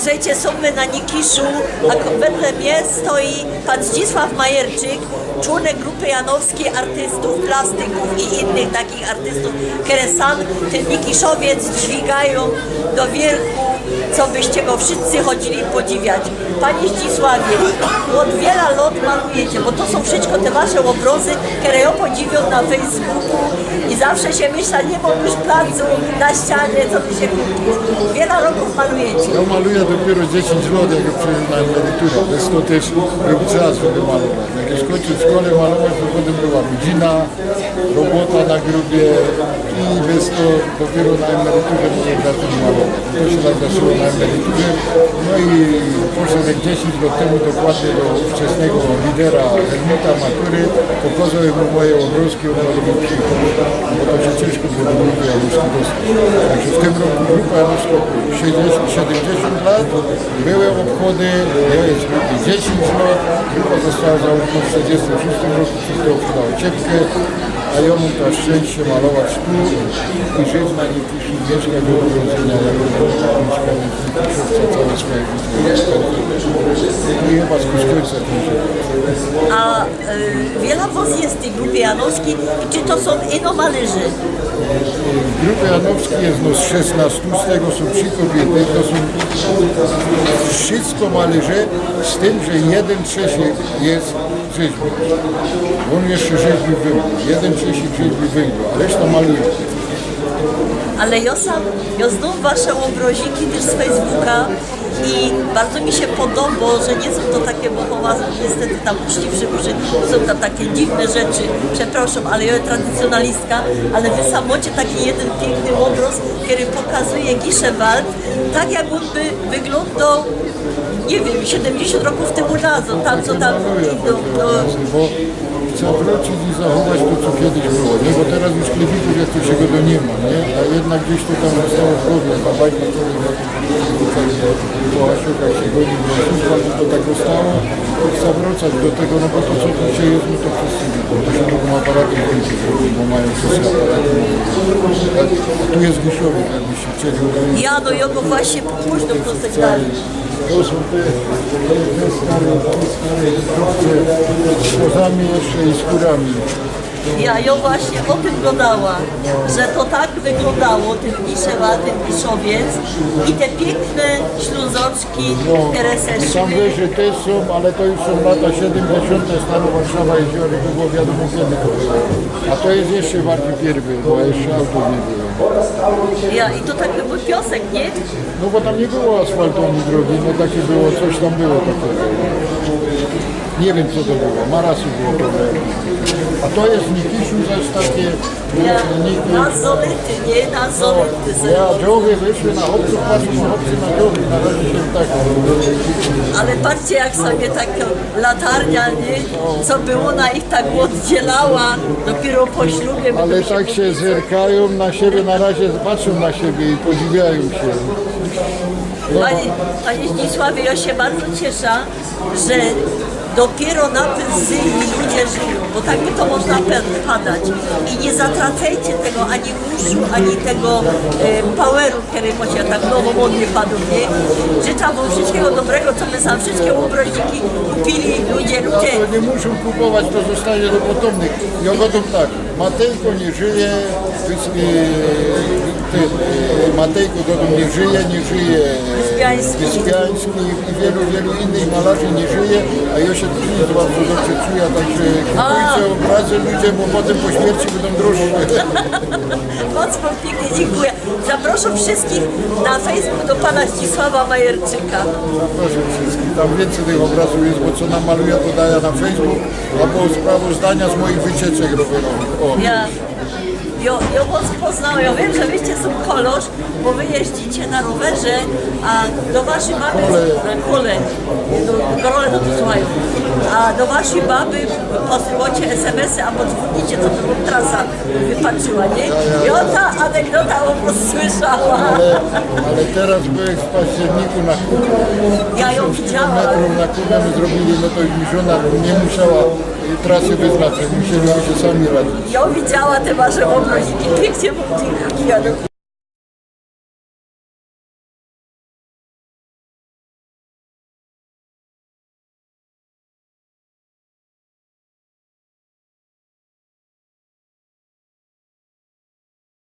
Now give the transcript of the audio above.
Słuchajcie, są my na Nikiszu, a wedle mnie stoi pan Zdzisław Majerczyk, członek grupy janowskiej artystów, plastyków i innych takich artystów, które sam ten Nikiszowiec dźwigają do wierchu, co byście go wszyscy chodzili podziwiać. Panie Zdzisławie, od wiele lat malujecie, bo to są wszystko te wasze obrazy, które ja podziwiam na Facebooku i zawsze się myślę, nie mam już placu na ścianie, co by się kupić. Wiele roków malujecie. Ja maluję dopiero 10 lat, jak przyjdę na emeryturę. Bez to też był czas, żeby malować. Jak już skończył w szkole malować, to potem była godzina, robota na grubie i bez to dopiero na emeryturze mogłem zacząć malować. To się tak zaczęło na emeryturze. No i poszedłem 10 lat temu dokładnie do ówczesnego lidera Helmuta Matury, pokazałem mu moje obrazki, on robił przyjechał, bo to się ciężko było do grupy Januszki dostać. Także w tym roku grupa Januszka 70 lat, były obchody, jest 10 lat, grupa została założona w 1946 roku, przez to oddała ciepkę, a ja mam to szczęście malować tu i żyć na Nikiszu, mieszkać do urodzenia, jako mieszkaniec Nikiszowca, całe swoje życie. No i chyba z Kuszkońca tym się. A wiele was jest w tej grupie janowskiej i czy to są inomalyży? W grupie janowskiej jest nas 16, z tego są 3 kobiety, to są wszystko malerze, z tym, że jeden trzeci jest rzeźbiarz. On jeszcze rzeźbi wyjdzie, jeden trzeci rzeźbi wyjdzie, a reszta maluje. Ale ja znam wasze obraziki też z Facebooka i bardzo mi się podoba, że nie są to takie, bo was niestety tam uczciwszy, są tam takie dziwne rzeczy, przepraszam, ale ja tradycjonalistka, ale wy samocie taki jeden piękny obraz, który pokazuje Giszewald, tak jak on by wyglądał, nie wiem, 70 roków temu nazad, tam co tam Bo chcę wrócić i zachować to, co kiedyś było, nie? Bo teraz już klepików jak to się go nie ma, nie? A jednak gdzieś to tam zostało w głowie, ta bajka, która po Asiukach się goni, że to tak zostało. Chcę wracać do tego, no bo to, co dzisiaj jest, no to wszyscy widzą. To się mogą aparaty zdjęcie zrobić, bo mają wszyscy aparaty. A tu jest Giszowiec, jakbyście chcieli. ja do jego właśnie późno prosek dali. To są te stare krowce z kozami jeszcze i skórami. Ja właśnie o tym dodała, że to tak wyglądało, ten Giszewa, ten Giszowiec i te piękne śluzoczki, które Tam seszły. wyżej też są, ale to już są lata 70. Staro Warszawa Jeziory, to było wiadomo kiedy to było. A to jest jeszcze bardziej pierwy, bo jeszcze auto nie było. I to tak był piosek, nie? No bo tam nie było asfaltu ani drogi, no takie było, coś tam było takiego. Nie wiem co to było, Marasu było problem. A to jest w Nikiszu zaś takie... Na zolety, nie? Na zolety. Ja dżochy wyszły na chłopców, patrzą na chłopcy na dżochy, na razie się tak... Ale patrzcie jak sobie taka latarnia, nie? Co było na ich tak oddzielała dopiero po ślubie. Ale tak się zerkają na siebie, na razie patrzą na siebie i podziwiają się. No, Panie Zdzisławie, ja się bardzo cieszę, że dopiero na pensylni ludzie żyją, bo tak by to można padać. I nie zatracajcie tego ani uszu, ani tego poweru, który macie tak nowomodnie padł, nie? Życzę wam wszystkiego dobrego, co my sam wszystkie obraziki kupili, ludzie. to nie muszą kupować, to zostanie do potomnych. Ja godą tak, Matejko nie żyje, Matejko godą nie żyje Wyspiański i wielu innych malarzy nie żyje, a ja się też nie bardzo dobrze czuję, także kupujcie obrazy ludzie, bo potem po śmierci będą droższe. Mocno pięknie dziękuję. Zapraszam wszystkich na Facebook do pana Zdzisława Majerczyka. Zapraszam wszystkich, tam więcej tych obrazów jest, bo co namaluję, to daję na Facebook, albo sprawozdania z moich wycieczek robię. Ja was poznałem, ja wiem, że wyście są kolosz, bo wy jeździcie na rowerze, a do waszej baby, kole to słuchają, a do waszej baby posyłacie SMS-y albo dzwonicie, co to wam trasa wypatrzyła, nie? Ja ta anegdota po prostu słyszała. Ale teraz byłem w październiku na Kubę. Ja ją widziałam. Metrów na Kubę my zrobili, no to już mi żona nie musiała trasy wyznaczyć, musieliśmy się sami radzić. Ja widziała te wasze obraziki, pięknie wam dziękuję.